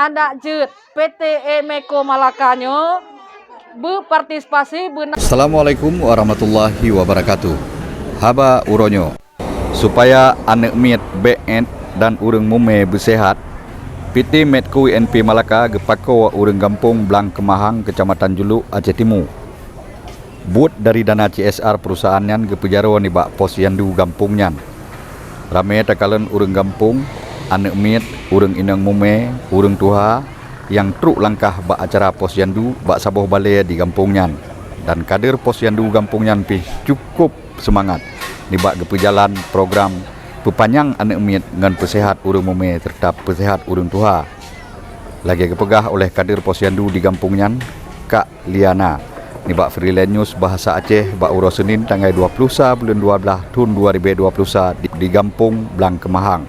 anak jet PT Meko Malakanyo berpartisipasi benar. Assalamualaikum warahmatullahi wabarakatuh. Haba uronyo supaya anak miet BN dan urang mume bersehat. PT Medco NP Malaka gepako urang Gampung Blang Kemahang Kecamatan Julu Aceh Timur. But dari dana CSR perusahaannya gepejaro ni bak posyandu Gampungnya. Rame takalan urang Gampung, anak miet, urang inang mume, urang tuha yang truk langkah bak acara posyandu bak saboh balai di Gampungnya. Dan kader posyandu Gampungnya pi cukup semangat ni bak gepejalan program pepanjang anak miet dengan pesehat urang mume serta pesehat urang tuha. Lagi kepegah oleh kader posyandu di Gampungnya, Kak Liana. Ni bak Freelance News bahasa Aceh bak Uro Senin tanggal 20 bulan 12 tahun 2021 di Gampung Blang Kemahang.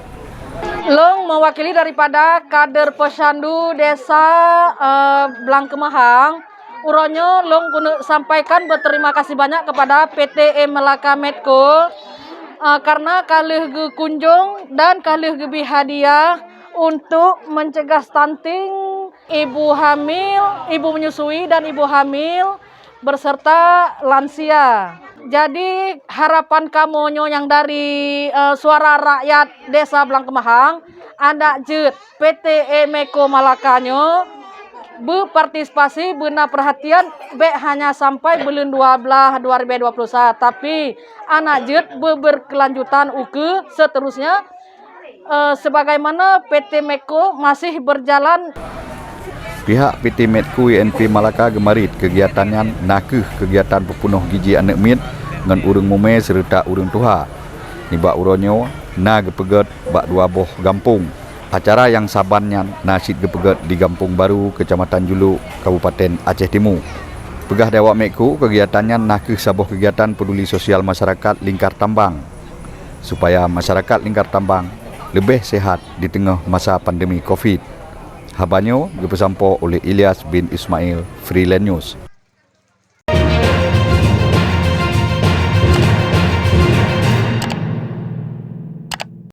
Long mewakili daripada kader posyandu desa Blang Kemahang, uronyo long sampaikan berterima kasih banyak kepada PT Malaka Medco karena kalih ge kunjung dan kalih ge hadiah untuk mencegah stunting ibu hamil, ibu menyusui dan ibu hamil berserta lansia. Jadi harapan kamu yang dari suara rakyat desa Blang Kemahang, anak jet PT Meko Malakanyo berpartisipasi benar perhatian hanya sampai bulan 12 2021, tapi anak jet berkelanjutan uke seterusnya sebagaimana PT Meko masih berjalan. Pihak PT Medco NP Malaka gemarit kegiatannya nakeh kegiatan pepunuh giji anak miet dengan urang mume serta urang tuha. Ni bak uronyo na gepeget bak dua boh Gampung. Acara yang sabannya nasid gepeget di Gampung Baru, Kecamatan Julu, Kabupaten Aceh Timur. Pegah dewak Medco kegiatannya nakeh saboh kegiatan peduli sosial masyarakat Lingkar Tambang supaya masyarakat Lingkar Tambang lebih sehat di tengah masa pandemi Covid. Habanyo dipesampo oleh Ilyas bin Ismail, Freelance News.